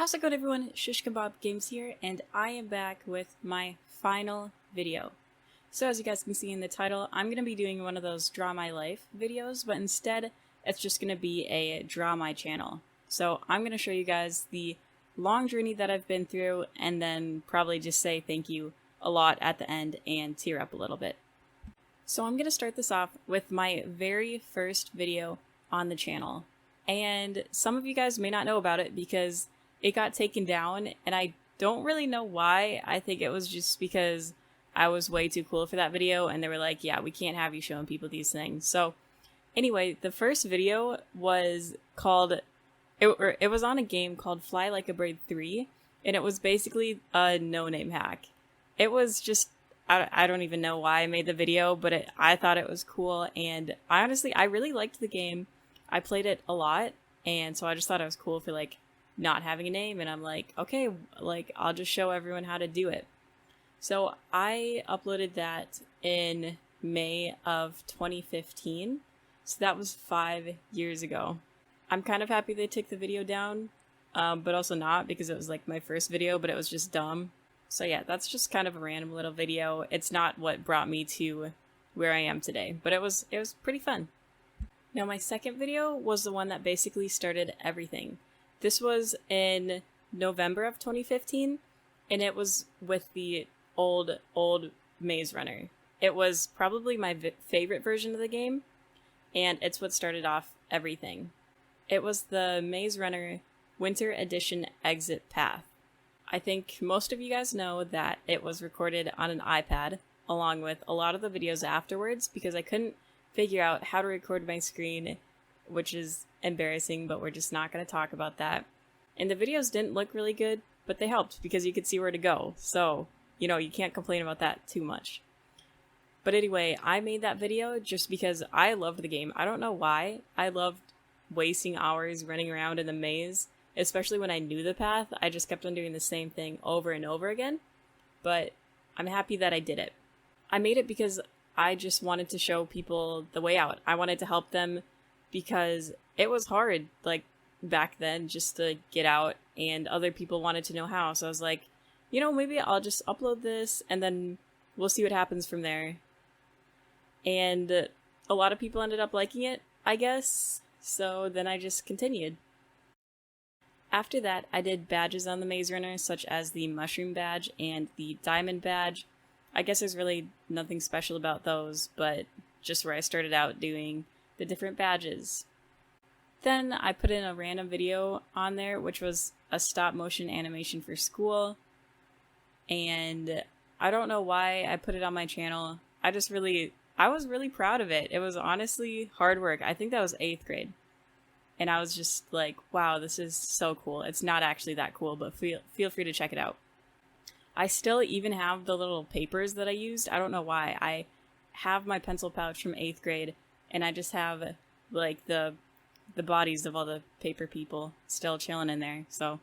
How's it going, everyone? Shish Kebab Games here, and I am back with my final video. So as you guys can see in the title, I'm going to be doing one of those Draw My Life videos, but instead it's just going to be a Draw My Channel. So I'm going to show you guys the long journey that I've been through, and then probably just say thank you a lot at the end and tear up a little bit. So I'm going to start this off with my very first video on the channel. And some of you guys may not know about it because it got taken down, and I don't really know why. I think it was just because I was way too cool for that video, and they were like, yeah, we can't have you showing people these things. So anyway, the first video was called, it was on a game called Fly Like a Bird 3, and it was basically a no-name hack. It was just, I don't even know why I made the video, but I thought it was cool, and I really liked the game. I played it a lot, and so I just thought it was cool for like not having a name, and I'm like, okay, like I'll just show everyone how to do it. So I uploaded that in May of 2015, so that was 5 years ago. I'm kind of happy they took the video down, but also not, because it was like my first video, but it was just dumb. So yeah, that's just kind of a random little video. It's not what brought me to where I am today, but it was pretty fun. Now my second video was the one that basically started everything. This was in November of 2015, and it was with the old Maze Runner. It was probably my favorite version of the game, and it's what started off everything. It was the Maze Runner Winter Edition Exit Path. I think most of you guys know that it was recorded on an iPad, along with a lot of the videos afterwards, because I couldn't figure out how to record my screen, which is embarrassing, but we're just not going to talk about that. And the videos didn't look really good, but they helped because you could see where to go. So, you know, you can't complain about that too much. But anyway, I made that video just because I loved the game. I don't know why. I loved wasting hours running around in the maze, especially when I knew the path. I just kept on doing the same thing over and over again. But I'm happy that I did it. I made it because I just wanted to show people the way out. I wanted to help them because it was hard, like, back then, just to get out, and other people wanted to know how. So I was like, you know, maybe I'll just upload this, and then we'll see what happens from there. And a lot of people ended up liking it, I guess, so then I just continued. After that, I did badges on the Maze Runner, such as the Mushroom Badge and the Diamond Badge. I guess there's really nothing special about those, but just where I started out doing the different badges. Then I put in a random video on there, which was a stop motion animation for school. And I don't know why I put it on my channel. I was really proud of it. It was honestly hard work. I think that was 8th grade. And I was just like, wow, this is so cool. It's not actually that cool, but feel free to check it out. I still even have the little papers that I used. I don't know why. I have my pencil pouch from 8th grade, and I just have like the bodies of all the paper people still chilling in there. So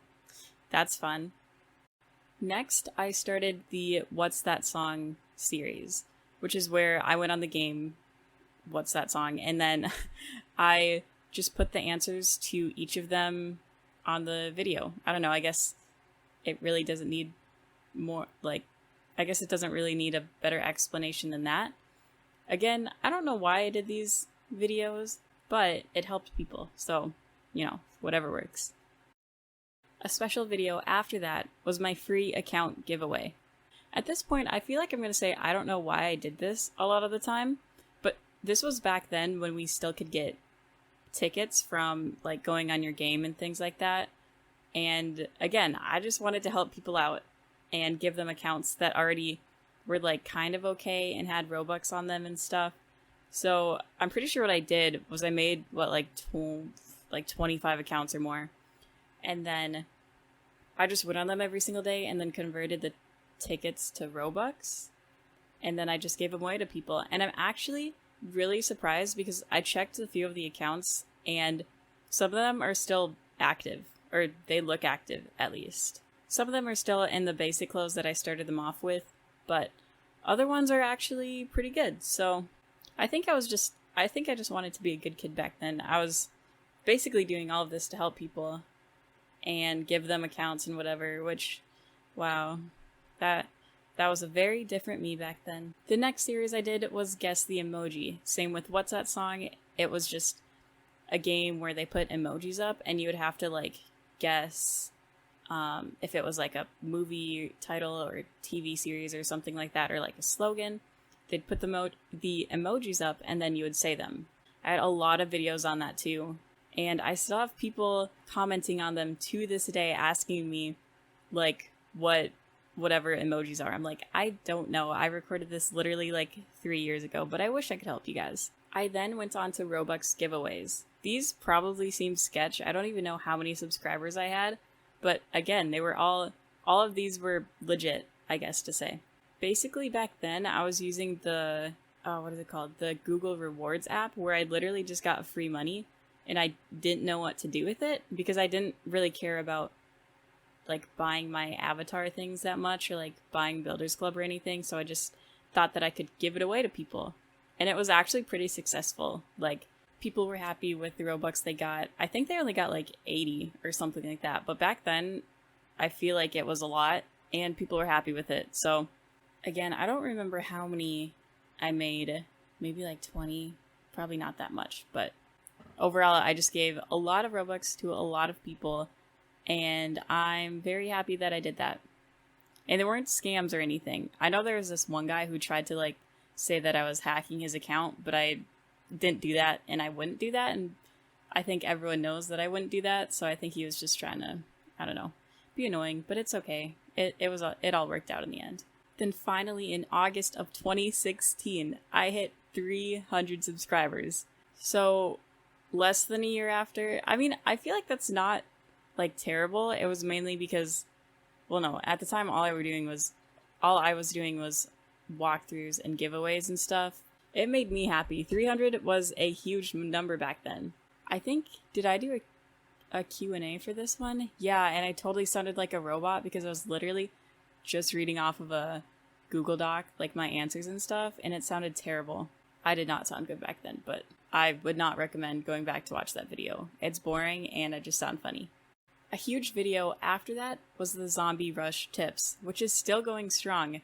that's fun. Next, I started the What's That Song series, which is where I went on the game What's That Song, and then I just put the answers to each of them on the video. I don't know, I guess it really doesn't need more, like, I guess it doesn't really need a better explanation than that. Again, I don't know why I did these videos, but it helped people, so, you know, whatever works. A special video after that was my free account giveaway. At this point, I feel like I'm going to say I don't know why I did this a lot of the time, but this was back then when we still could get tickets from, like, going on your game and things like that. And again, I just wanted to help people out and give them accounts that already were, like, kind of okay and had Robux on them and stuff. So I'm pretty sure what I did was I made, 25 accounts or more. And then I just went on them every single day and then converted the tickets to Robux. And then I just gave them away to people. And I'm actually really surprised because I checked a few of the accounts and some of them are still active, or they look active at least. Some of them are still in the basic clothes that I started them off with, but other ones are actually pretty good. So I think I just wanted to be a good kid back then. I was basically doing all of this to help people. and give them accounts and whatever, which, wow, that was a very different me back then. The next series I did was Guess the Emoji. Same with What's That Song? It was just a game where they put emojis up and you would have to like guess if it was like a movie title or a TV series or something like that, or like a slogan. They'd put the emojis up and then you would say them. I had a lot of videos on that too. And I still have people commenting on them to this day asking me like whatever emojis are. I'm like, I don't know. I recorded this literally like 3 years ago, but I wish I could help you guys. I then went on to Robux giveaways. These probably seem sketch. I don't even know how many subscribers I had, but again, they were all of these were legit, I guess to say. Basically back then I was using the, what is it called? The Google Rewards app, where I literally just got free money and I didn't know what to do with it because I didn't really care about like buying my avatar things that much or like buying Builders Club or anything. So I just thought that I could give it away to people. And it was actually pretty successful. Like, people were happy with the Robux they got. I think they only got like 80 or something like that. But back then, I feel like it was a lot and people were happy with it. So again, I don't remember how many I made. Maybe like 20. Probably not that much. But overall, I just gave a lot of Robux to a lot of people. And I'm very happy that I did that. And there weren't scams or anything. I know there was this one guy who tried to like say that I was hacking his account, but I didn't do that and I wouldn't do that. And I think everyone knows that I wouldn't do that. So I think he was just trying to, I don't know, be annoying, but it's okay. It all worked out in the end. Then finally in August of 2016, I hit 300 subscribers. So less than a year after. I mean, I feel like that's not like terrible. It was mainly because, well, no, at the time all I was doing was walkthroughs and giveaways and stuff. It made me happy. 300 was a huge number back then. I think, did I do a Q&A for this one? Yeah, and I totally sounded like a robot because I was literally just reading off of a Google Doc, like my answers and stuff, and it sounded terrible. I did not sound good back then, but I would not recommend going back to watch that video. It's boring and I just sound funny. A huge video after that was the Zombie Rush tips, which is still going strong.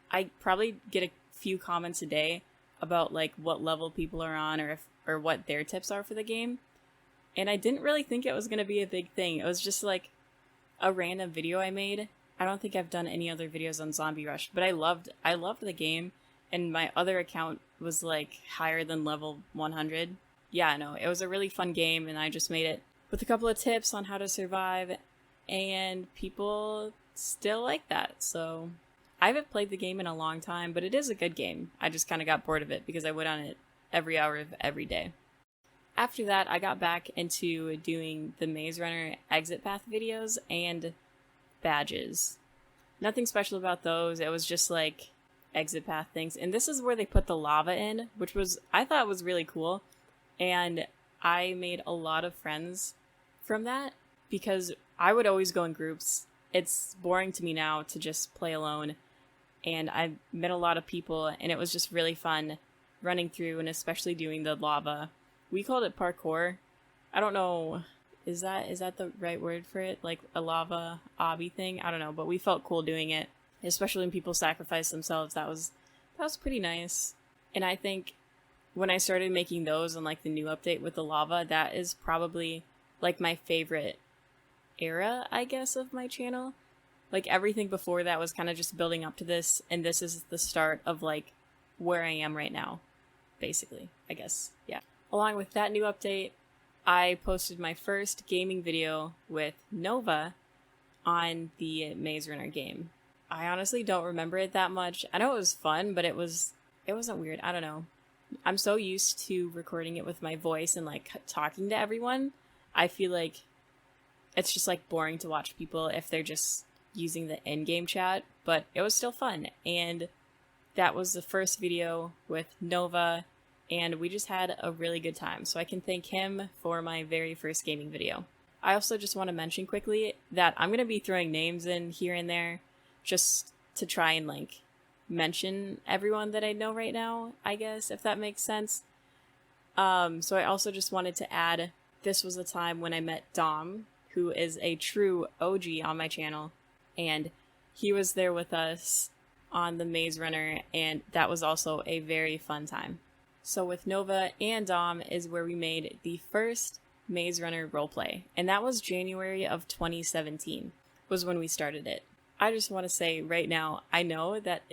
I probably get a few comments a day about like what level people are on or what their tips are for the game. And I didn't really think it was going to be a big thing. It was just like a random video I made. I don't think I've done any other videos on Zombie Rush, but I loved the game, and my other account was like higher than level 100. Yeah, no, it was a really fun game, and I just made it with a couple of tips on how to survive, and people still like that. So I haven't played the game in a long time, but it is a good game. I just kind of got bored of it because I went on it every hour of every day. After that, I got back into doing the Maze Runner exit path videos and badges. Nothing special about those. It was just like exit path things. And this is where they put the lava in, which I thought was really cool. And I made a lot of friends from that because I would always go in groups. It's boring to me now to just play alone. And I met a lot of people, and it was just really fun running through and especially doing the lava. We called it parkour. I don't know, is that the right word for it? Like a lava obby thing? I don't know, but we felt cool doing it, especially when people sacrificed themselves. That was pretty nice. And I think when I started making those and like the new update with the lava, that is probably like my favorite era, I guess, of my channel. Like everything before that was kind of just building up to this, and this is the start of like where I am right now, basically, I guess. Yeah. Along with that new update, I posted my first gaming video with Nova on the Maze Runner game. I honestly don't remember it that much. I know it was fun, but it wasn't weird. I don't know. I'm so used to recording it with my voice and like talking to everyone. I feel like it's just like boring to watch people if they're just using the in-game chat, but it was still fun. And that was the first video with Nova, and we just had a really good time. So I can thank him for my very first gaming video. I also just want to mention quickly that I'm going to be throwing names in here and there just to try and like mention everyone that I know right now, I guess, if that makes sense. So I also just wanted to add, this was the time when I met Dom, who is a true OG on my channel, and he was there with us on the Maze Runner, and that was also a very fun time. So with Nova and Dom is where we made the first Maze Runner roleplay, and that was January of 2017 was when we started it. I just want to say right now, I know that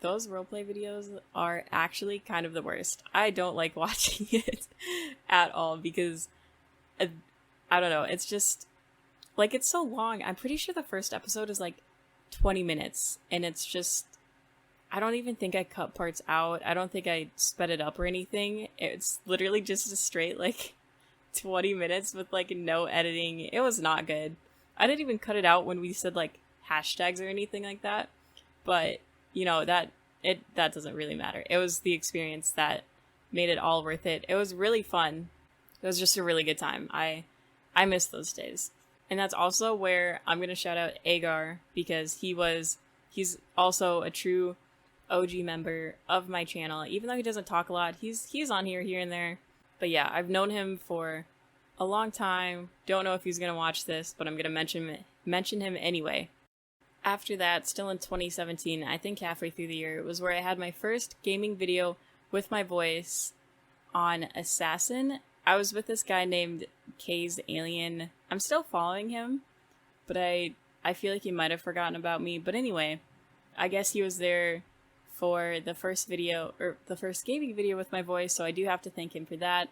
those roleplay videos are actually kind of the worst. I don't like watching it at all because I don't know, it's just like it's so long. I'm pretty sure the first episode is like 20 minutes, and it's just, I don't even think I cut parts out. I don't think I sped it up or anything. It's literally just a straight like 20 minutes with like no editing. It was not good. I didn't even cut it out when we said like hashtags or anything like that. But you know, that doesn't really matter. It was the experience that made it all worth it. It was really fun. It was just a really good time. I miss those days. And that's also where I'm going to shout out Agar, because he's also a true OG member of my channel. Even though he doesn't talk a lot, he's on here and there. But yeah, I've known him for a long time. Don't know if he's going to watch this, but I'm going to mention him anyway. After that, still in 2017, I think halfway through the year, was where I had my first gaming video with my voice on Assassin. I was with this guy named Kay's Alien. I'm still following him, but I feel like he might have forgotten about me. But anyway, I guess he was there for the first video, or the first gaming video with my voice, so I do have to thank him for that.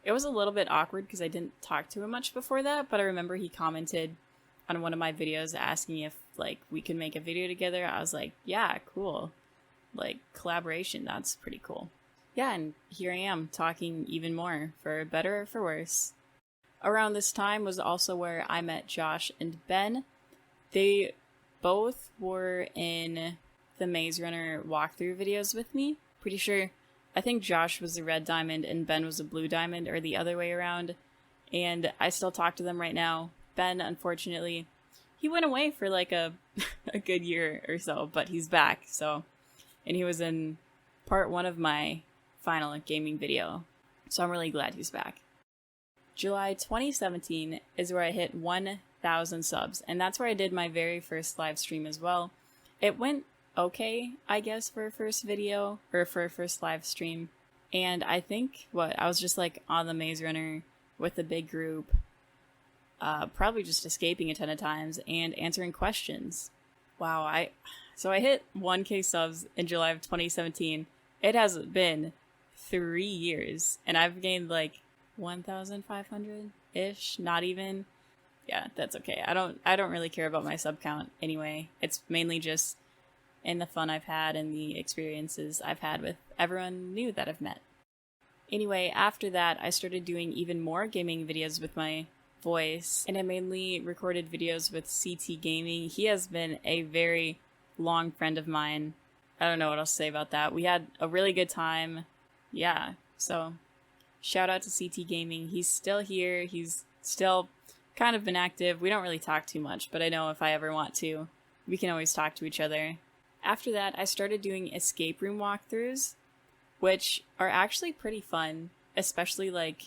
It was a little bit awkward because I didn't talk to him much before that, but I remember he commented on one of my videos asking if like we could make a video together. I was like, yeah, cool. Like collaboration, that's pretty cool. Yeah, and here I am talking even more, for better or for worse. Around this time was also where I met Josh and Ben. They both were in the Maze Runner walkthrough videos with me. Pretty sure, I think Josh was a red diamond and Ben was a blue diamond, or the other way around. And I still talk to them right now. Ben, unfortunately, he went away for like a good year or so, but he's back. So, and he was in part 1 of my final gaming video. So I'm really glad he's back. July 2017 is where I hit 1,000 subs, and that's where I did my very first live stream as well. It went okay, I guess, for a first video, or for a first live stream. And I think, I was just like on the Maze Runner with a big group, probably just escaping a ton of times and answering questions. Wow, so I hit 1K subs in July of 2017. It has been 3 years, and I've gained like 1,500-ish, not even. Yeah, that's okay. I don't really care about my sub count anyway. It's mainly just in the fun I've had and the experiences I've had with everyone new that I've met. Anyway, after that, I started doing even more gaming videos with my voice, and I mainly recorded videos with CT Gaming. He has been a very long friend of mine. I don't know what else to say about that. We had a really good time. Yeah, so shout out to CT Gaming. He's still here. He's still kind of been active. We don't really talk too much, but I know if I ever want to, we can always talk to each other. After that, I started doing escape room walkthroughs, which are actually pretty fun, especially like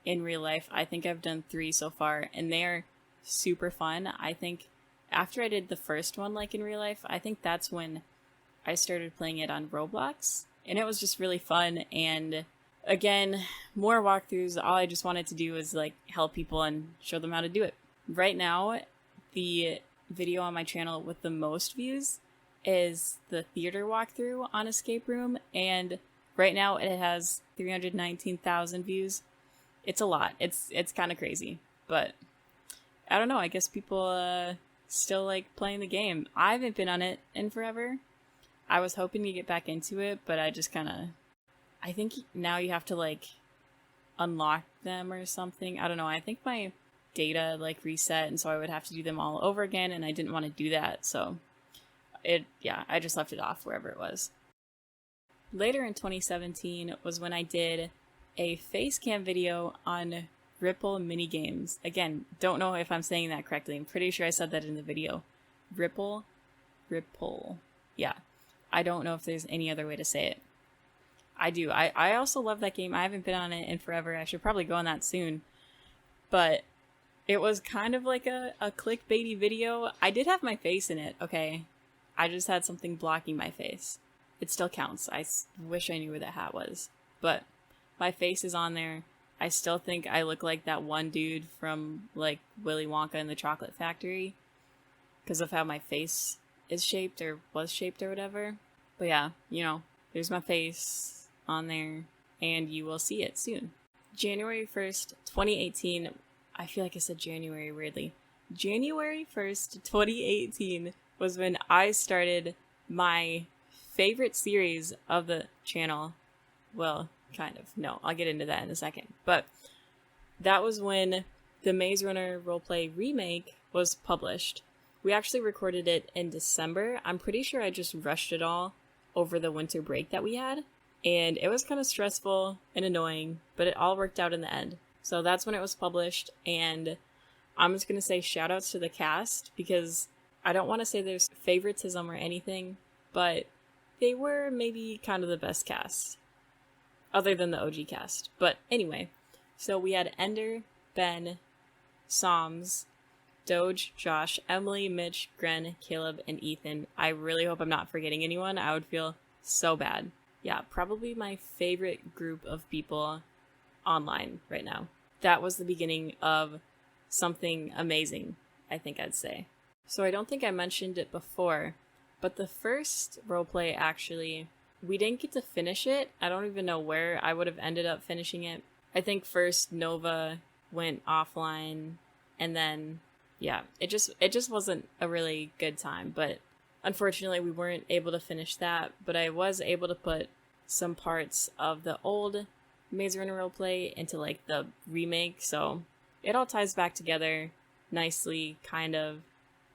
in real life. I think I've done 3 so far, and they are super fun. I think after I did the first one, like in real life, I think that's when I started playing it on Roblox, and it was just really fun. And again, more walkthroughs. All I just wanted to do is like help people and show them how to do it. Right now, the video on my channel with the most views is the theater walkthrough on Escape Room, and right now it has 319,000 views. It's a lot. It's kind of crazy, but I don't know. I guess people still like playing the game. I haven't been on it in forever. I was hoping to get back into it, but I just kind of, I think now you have to like unlock them or something. I don't know. I think my data like reset, and so I would have to do them all over again, and I didn't want to do that. So I just left it off wherever it was. Later in 2017 was when I did a face cam video on Ripple minigames. Again, don't know if I'm saying that correctly. I'm pretty sure I said that in the video. Ripple. Yeah. I don't know if there's any other way to say it. I do. I also love that game. I haven't been on it in forever. I should probably go on that soon. But It was kind of like a clickbaity video. I did have my face in it, okay? I just had something blocking my face. It still counts. Wish I knew where that hat was. But my face is on there. I still think I look like that one dude from, like, Willy Wonka and the Chocolate Factory, because of how my face is shaped, or was shaped, or whatever. But yeah, you know, there's my face on there, and you will see it soon. January 1st, 2018, I feel like I said January weirdly. January 1st, 2018 was when I started my favorite series of the channel. Well, kind of. No, I'll get into that in a second. But that was when the Maze Runner roleplay remake was published. We actually recorded it in December. I'm pretty sure I just rushed it all over the winter break that we had. And it was kind of stressful and annoying, but it all worked out in the end. So that's when it was published, and I'm just going to say shoutouts to the cast, because I don't want to say there's favoritism or anything, but they were maybe kind of the best cast, other than the OG cast. But anyway, so we had Ender, Ben, Soms, Doge, Josh, Emily, Mitch, Gren, Caleb, and Ethan. I really hope I'm not forgetting anyone. I would feel so bad. Yeah, probably my favorite group of people online right now. That was the beginning of something amazing, I think I'd say. So I don't think I mentioned it before, but the first roleplay, actually, we didn't get to finish it. I don't even know where I would have ended up finishing it. I think first Nova went offline, and then, yeah, it just wasn't a really good time, but unfortunately we weren't able to finish that, but I was able to put some parts of the old Maze Runner roleplay into, like, the remake, so it all ties back together nicely, kind of,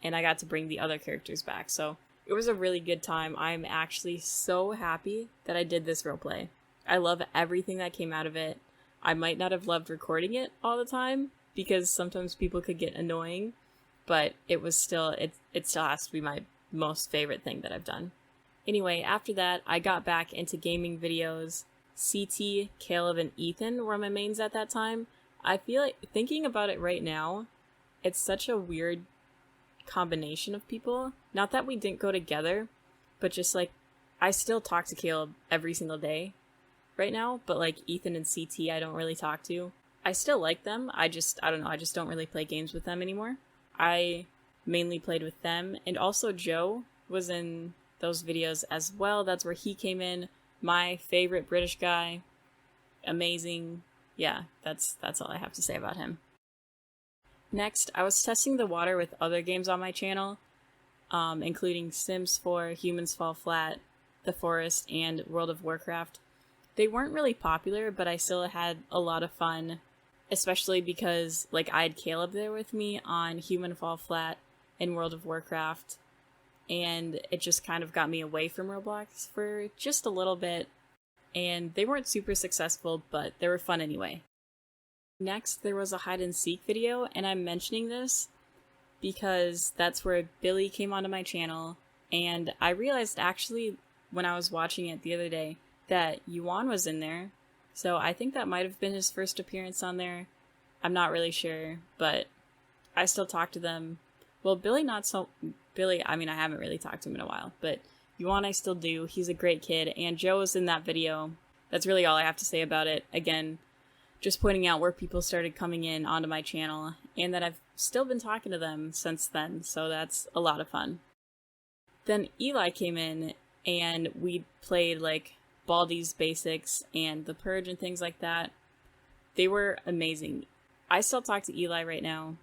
and I got to bring the other characters back, so it was a really good time. I'm actually so happy that I did this roleplay. I love everything that came out of it. I might not have loved recording it all the time, because sometimes people could get annoying, but it was still, it still has to be my most favorite thing that I've done. Anyway, after that, I got back into gaming videos. CT, Caleb, and Ethan were my mains at that time. I feel like, thinking about it right now, it's such a weird combination of people. Not that we didn't go together, but just, like, I still talk to Caleb every single day right now, but, like, Ethan and CT I don't really talk to. I still like them, I don't know, I just don't really play games with them anymore. I mainly played with them, and also Joe was in those videos as well. That's where he came in. My favorite British guy. Amazing. Yeah, that's all I have to say about him. Next, I was testing the water with other games on my channel, including Sims 4, Humans Fall Flat, The Forest, and World of Warcraft. They weren't really popular, but I still had a lot of fun, especially because, like, I had Caleb there with me on Human Fall Flat and World of Warcraft, and it just kind of got me away from Roblox for just a little bit, and they weren't super successful, but they were fun anyway. Next, there was a hide and seek video, and I'm mentioning this because that's where Billy came onto my channel, and I realized actually when I was watching it the other day that Yuan was in there, so I think that might have been his first appearance on there. I'm not really sure, but I still talk to them. Well, Billy, I mean, I haven't really talked to him in a while, but Yuan I still do. He's a great kid, and Joe was in that video. That's really all I have to say about it. Again, just pointing out where people started coming in onto my channel, and that I've still been talking to them since then, so that's a lot of fun. Then Eli came in, and we played, like, Baldi's Basics and The Purge and things like that. They were amazing. I still talk to Eli right now.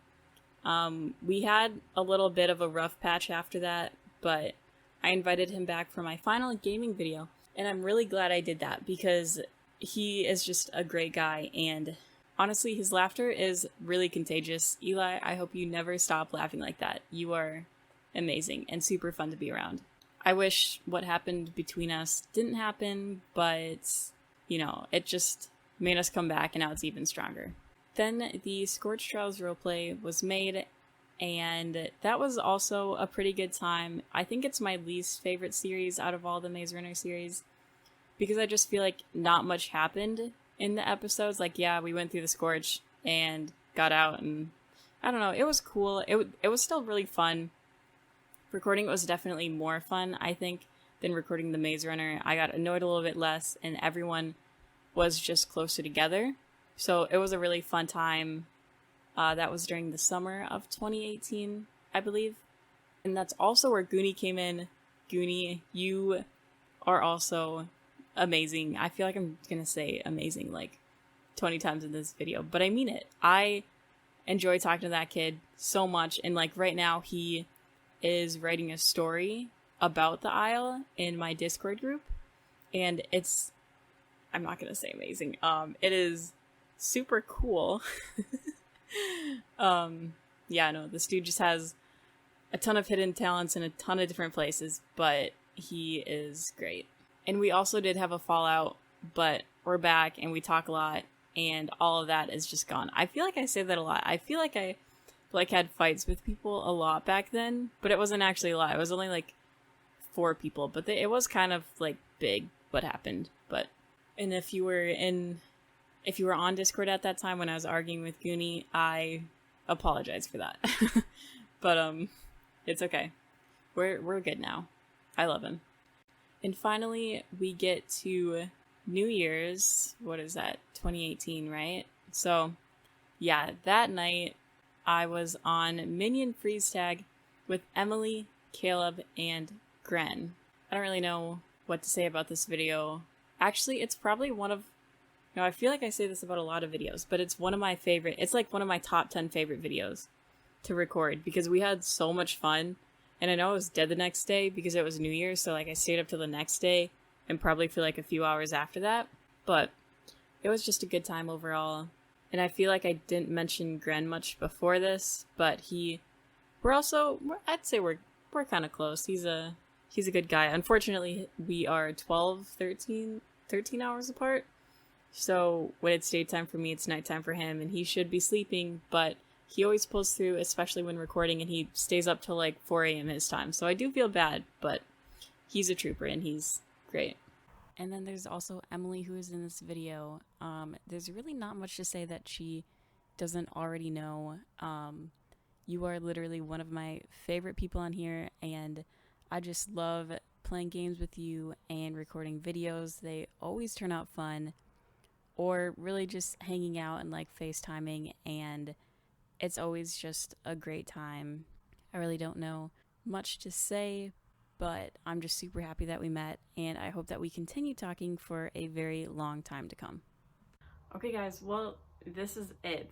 We had a little bit of a rough patch after that, but I invited him back for my final gaming video, and I'm really glad I did that because he is just a great guy, and honestly, his laughter is really contagious. Eli, I hope you never stop laughing like that. You are amazing and super fun to be around. I wish what happened between us didn't happen, but, you know, it just made us come back, and now it's even stronger. Then the Scorched Trials roleplay was made, and that was also a pretty good time. I think it's my least favorite series out of all the Maze Runner series, because I just feel like not much happened in the episodes. Like, yeah, we went through the Scorch and got out and I don't know, it was cool. It was still really fun. Recording it was definitely more fun, I think, than recording the Maze Runner. I got annoyed a little bit less, and everyone was just closer together. So it was a really fun time. That was during the summer of 2018, I believe. And that's also where Goonie came in. Goonie, you are also amazing. I feel like I'm gonna say amazing like 20 times in this video, but I mean it. I enjoy talking to that kid so much, and like right now he is writing a story about the Isle in my Discord group, and I'm not gonna say amazing. It is super cool. Yeah, no, this dude just has a ton of hidden talents in a ton of different places, but he is great. And we also did have a fallout, but we're back and we talk a lot, and all of that is just gone. I feel like I say that a lot. I feel like I had fights with people a lot back then, but it wasn't actually a lot. It was only like 4 people, but it was kind of like big what happened. But and if you were on Discord at that time when I was arguing with Goonie, I apologize for that. But it's okay. We're good now. I love him. And finally, we get to New Year's. What is that? 2018, right? So, yeah, that night I was on Minion Freeze Tag with Emily, Caleb, and Gren. I don't really know what to say about this video. Actually, it's probably I feel like I say this about a lot of videos, but it's one of my favorite. It's like one of my top 10 favorite videos to record because we had so much fun. And I know I was dead the next day because it was New Year's, so like I stayed up till the next day and probably for like a few hours after that. But it was just a good time overall. And I feel like I didn't mention Gren much before this, but I'd say we're kind of close. He's a good guy. Unfortunately, we are 13 hours apart. So when it's daytime for me, it's nighttime for him, and he should be sleeping, but he always pulls through, especially when recording, and he stays up till like 4 a.m. his time. So I do feel bad, but he's a trooper and he's great. And then there's also Emily, who is in this video. There's really not much to say that she doesn't already know. You are literally one of my favorite people on here, and I just love playing games with you and recording videos. They always turn out fun, or really just hanging out and like FaceTiming, and it's always just a great time. I really don't know much to say, but I'm just super happy that we met, and I hope that we continue talking for a very long time to come. Okay guys, well, this is it.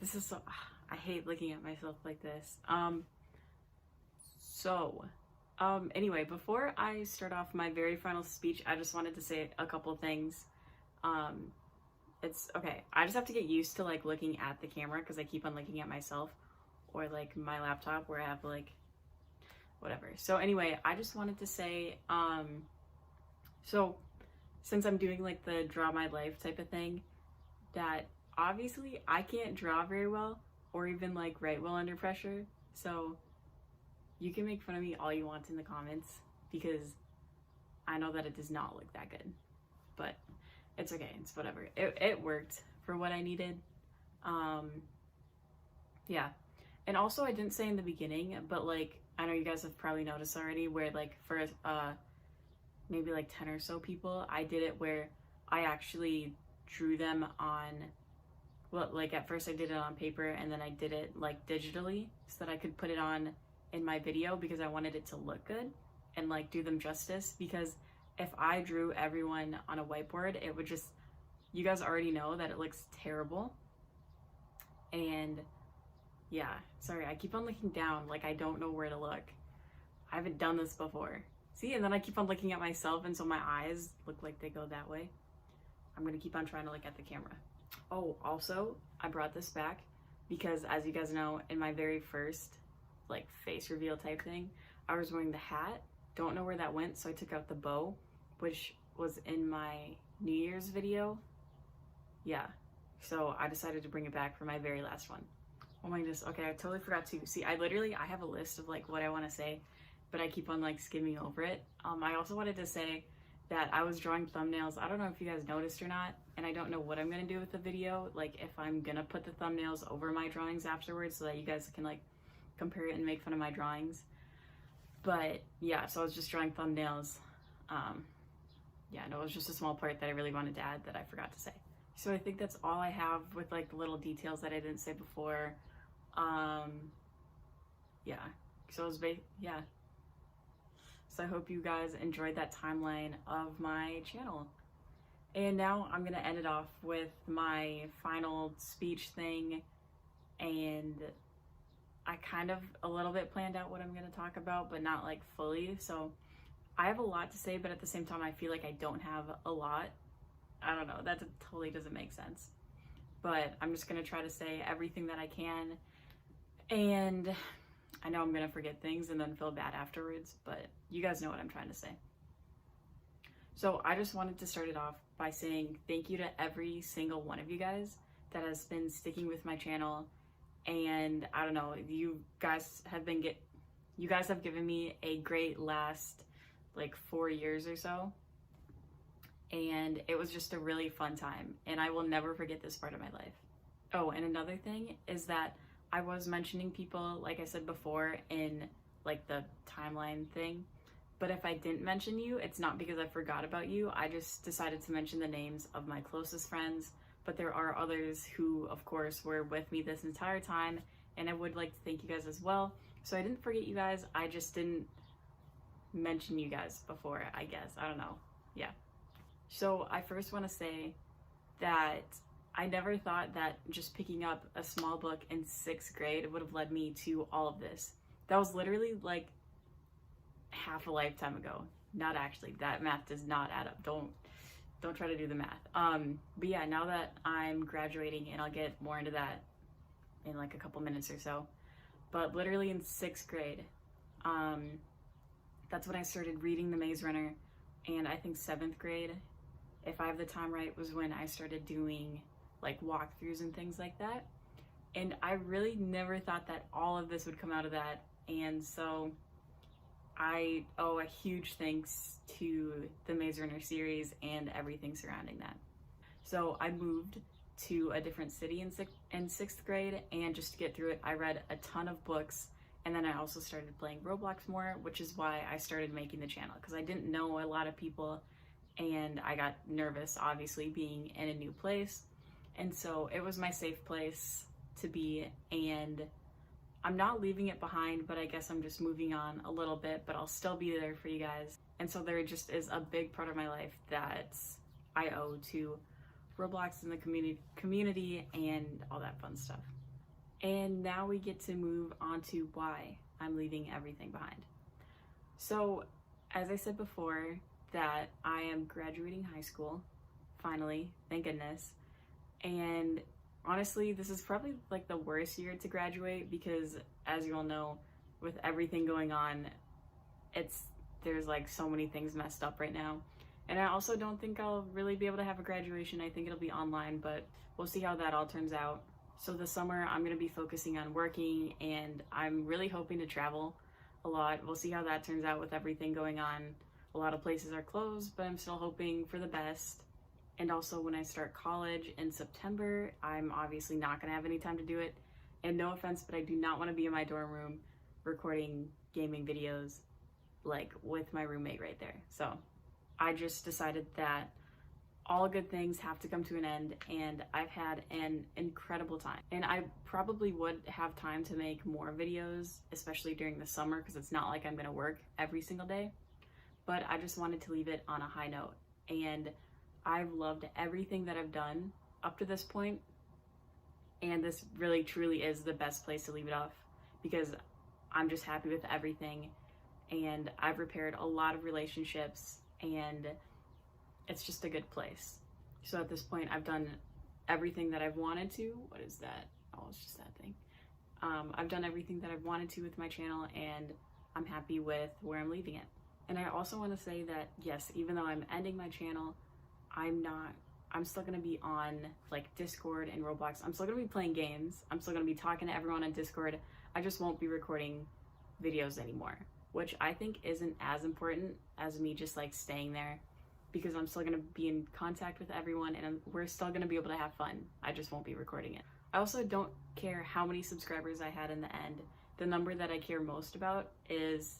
I hate looking at myself like this. Anyway, before I start off my very final speech, I just wanted to say a couple things. It's okay. I just have to get used to like looking at the camera because I keep on looking at myself or like my laptop where I have like whatever. So anyway, I just wanted to say, so since I'm doing like the draw my life type of thing, that obviously I can't draw very well or even like write well under pressure. So you can make fun of me all you want in the comments because I know that it does not look that good, but it's okay. It's whatever. It worked for what I needed. Yeah. And also I didn't say in the beginning, but like, I know you guys have probably noticed already where like for maybe like 10 or so people, I did it where I actually drew them on, well, like at first I did it on paper and then I did it like digitally so that I could put it on in my video because I wanted it to look good and like do them justice, because if I drew everyone on a whiteboard, it would just, you guys already know that it looks terrible. And yeah, sorry, I keep on looking down like I don't know where to look. I haven't done this before. See, and then I keep on looking at myself and so my eyes look like they go that way. I'm gonna keep on trying to look at the camera. Oh, also, I brought this back because as you guys know, in my very first like face reveal type thing, I was wearing the hat. Don't know where that went, so I took out the bow, which was in my New Year's video. Yeah, so I decided to bring it back for my very last one. Oh my goodness, okay, I totally forgot to. See, I have a list of like what I want to say, but I keep on like skimming over it. I also wanted to say that I was drawing thumbnails. I don't know if you guys noticed or not, and I don't know what I'm gonna do with the video, like if I'm gonna put the thumbnails over my drawings afterwards so that you guys can like compare it and make fun of my drawings. But yeah, so I was just drawing thumbnails. Yeah, no, it was just a small part that I really wanted to add that I forgot to say. So I think that's all I have with like the little details that I didn't say before. Yeah, so it was yeah. So I hope you guys enjoyed that timeline of my channel. And now I'm gonna end it off with my final speech thing, and I kind of a little bit planned out what I'm gonna talk about, but not like fully. So I have a lot to say, but at the same time I feel like I don't have a lot. I don't know, that totally doesn't make sense. But I'm just gonna try to say everything that I can, and I know I'm gonna forget things and then feel bad afterwards, but you guys know what I'm trying to say. So I just wanted to start it off by saying thank you to every single one of you guys that has been sticking with my channel. And I don't know, you guys have given me a great last like 4 years or so. And it was just a really fun time, and I will never forget this part of my life. Oh, and another thing is that I was mentioning people, like I said before, in like the timeline thing. But if I didn't mention you, it's not because I forgot about you. I just decided to mention the names of my closest friends. But there are others who, of course, were with me this entire time, and I would like to thank you guys as well. So I didn't forget you guys. I just didn't mention you guys before, I guess. I don't know. Yeah. So I first want to say that I never thought that just picking up a small book in 6th grade would have led me to all of this. That was literally like half a lifetime ago. Not actually. That math does not add up. Don't try to do the math. But yeah, now that I'm graduating, and I'll get more into that in like a couple minutes or so. But literally in 6th grade, that's when I started reading The Maze Runner, and I think 7th grade, if I have the time right, was when I started doing like walkthroughs and things like that. And I really never thought that all of this would come out of that. And so I owe a huge thanks to the Maze Runner series and everything surrounding that. So I moved to a different city in 6th grade, and just to get through it, I read a ton of books. And then I also started playing Roblox more, which is why I started making the channel, because I didn't know a lot of people, and I got nervous, obviously, being in a new place. And so it was my safe place to be, and I'm not leaving it behind, but I guess I'm just moving on a little bit, but I'll still be there for you guys. And so there just is a big part of my life that I owe to Roblox and the community and all that fun stuff. And now we get to move on to why I'm leaving everything behind. So, as I said before, that I am graduating high school, finally, thank goodness. And honestly, this is probably like the worst year to graduate, because as you all know, with everything going on, there's like so many things messed up right now. And I also don't think I'll really be able to have a graduation. I think it'll be online, but we'll see how that all turns out. So this summer I'm going to be focusing on working, and I'm really hoping to travel a lot. We'll see how that turns out with everything going on. A lot of places are closed, but I'm still hoping for the best. And also when I start college in September, I'm obviously not going to have any time to do it. And no offense, but I do not want to be in my dorm room recording gaming videos like with my roommate right there. So I just decided that all good things have to come to an end, and I've had an incredible time. And I probably would have time to make more videos, especially during the summer, because it's not like I'm going to work every single day. But I just wanted to leave it on a high note. And I've loved everything that I've done up to this point, and this really truly is the best place to leave it off, because I'm just happy with everything, and I've repaired a lot of relationships, and it's just a good place. So at this point, I've done everything that I've wanted to. What is that? Oh, it's just that thing. I've done everything that I've wanted to with my channel, and I'm happy with where I'm leaving it. And I also want to say that, yes, even though I'm ending my channel, I'm still going to be on like Discord and Roblox. I'm still going to be playing games. I'm still going to be talking to everyone on Discord. I just won't be recording videos anymore, which I think isn't as important as me just like staying there because I'm still going to be in contact with everyone and we're still going to be able to have fun. I just won't be recording it. I also don't care how many subscribers I had in the end. The number that I care most about is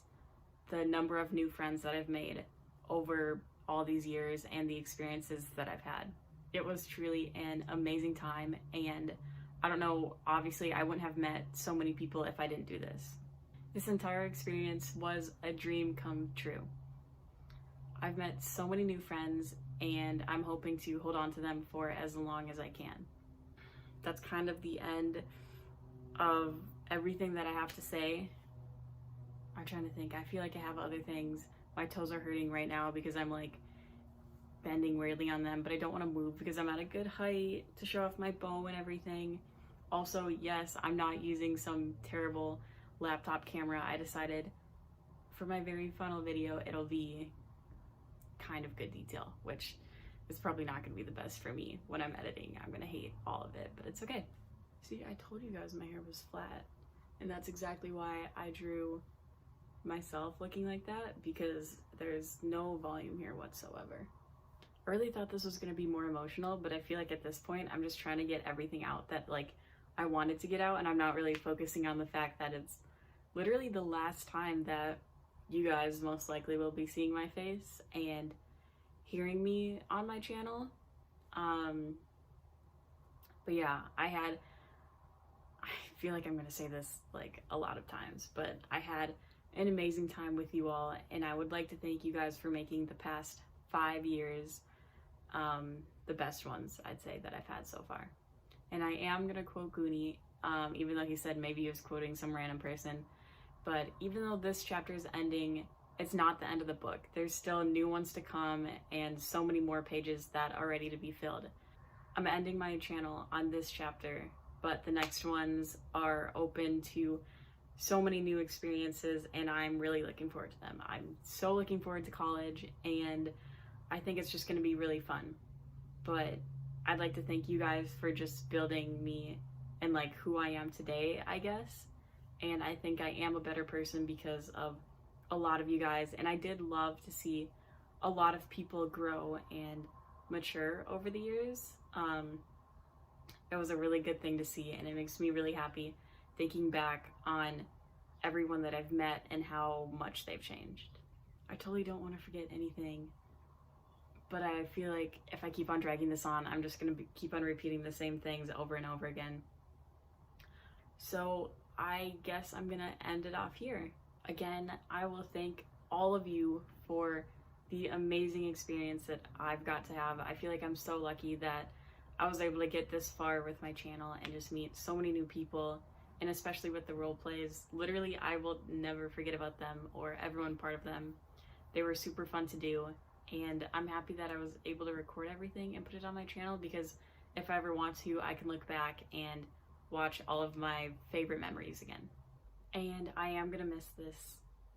the number of new friends that I've made over all these years and the experiences that I've had. It was truly an amazing time, and I don't know, obviously I wouldn't have met so many people if I didn't do this. This entire experience was a dream come true. I've met so many new friends, and I'm hoping to hold on to them for as long as I can. That's kind of the end of everything that I have to say. I'm trying to think. I feel like I have other things. My toes are hurting right now because I'm like bending weirdly on them, but I don't want to move because I'm at a good height to show off my bow and everything. Also, yes, I'm not using some terrible laptop camera. I decided for my very final video, it'll be kind of good detail, which is probably not going to be the best for me when I'm editing. I'm going to hate all of it, but it's okay. See, I told you guys my hair was flat, and that's exactly why I drew myself looking like that, because there's no volume here whatsoever. I really thought this was going to be more emotional, but I feel like at this point I'm just trying to get everything out that like I wanted to get out, and I'm not really focusing on the fact that it's literally the last time that you guys most likely will be seeing my face and hearing me on my channel. But yeah, I feel like I'm gonna say this like a lot of times, but I had an amazing time with you all, and I would like to thank you guys for making the past 5 years the best ones, I'd say, that I've had so far. And I am gonna quote Goonie, even though he said maybe he was quoting some random person. But even though this chapter is ending, it's not the end of the book. There's still new ones to come and so many more pages that are ready to be filled. I'm ending my channel on this chapter, but the next ones are open to so many new experiences, and I'm really looking forward to them. I'm so looking forward to college, and I think it's just going to be really fun. But I'd like to thank you guys for just building me and like who I am today, I guess. And I think I am a better person because of a lot of you guys, and I did love to see a lot of people grow and mature over the years. It was a really good thing to see, and it makes me really happy thinking back on everyone that I've met and how much they've changed. I totally don't want to forget anything, but I feel like if I keep on dragging this on, I'm just going to keep on repeating the same things over and over again. So I guess I'm going to end it off here. Again, I will thank all of you for the amazing experience that I've got to have. I feel like I'm so lucky that I was able to get this far with my channel and just meet so many new people, and especially with the role plays. Literally, I will never forget about them or everyone part of them. They were super fun to do, and I'm happy that I was able to record everything and put it on my channel, because if I ever want to, I can look back and watch all of my favorite memories again. And I am gonna miss this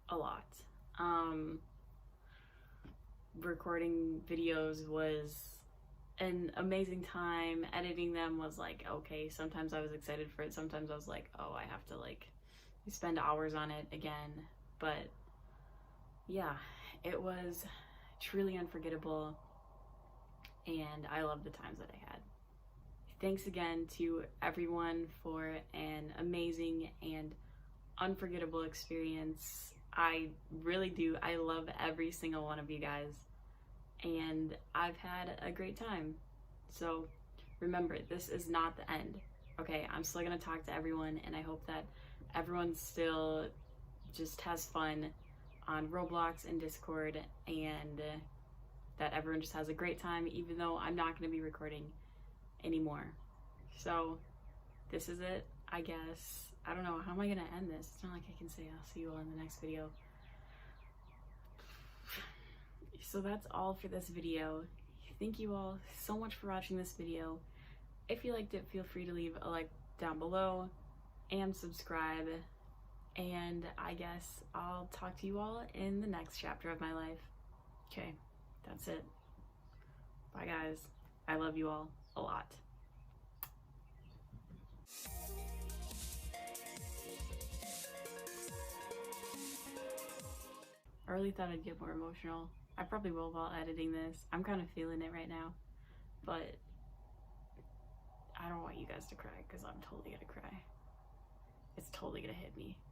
a lot. Recording videos was an amazing time. Editing them was like, okay, sometimes I was excited for it, sometimes I was like, oh, I have to like spend hours on it again. But yeah, it was truly unforgettable, and I love the times that I had. Thanks again to everyone for an amazing and unforgettable experience. I really do. I love every single one of you guys, and I've had a great time. So remember, this is not the end. Okay, I'm still gonna talk to everyone, and I hope that everyone still just has fun on Roblox and Discord, and that everyone just has a great time, even though I'm not gonna be recording anymore. So this is it, I guess. I don't know, how am I gonna end this? It's not like I can say I'll see you all in the next video. So that's all for this video. Thank you all so much for watching this video. If you liked it, feel free to leave a like down below and subscribe. And I guess I'll talk to you all in the next chapter of my life. Okay, that's it. Bye guys. I love you all a lot. I really thought I'd get more emotional. I probably will while editing this. I'm kind of feeling it right now, but I don't want you guys to cry because I'm totally gonna cry. It's totally gonna hit me.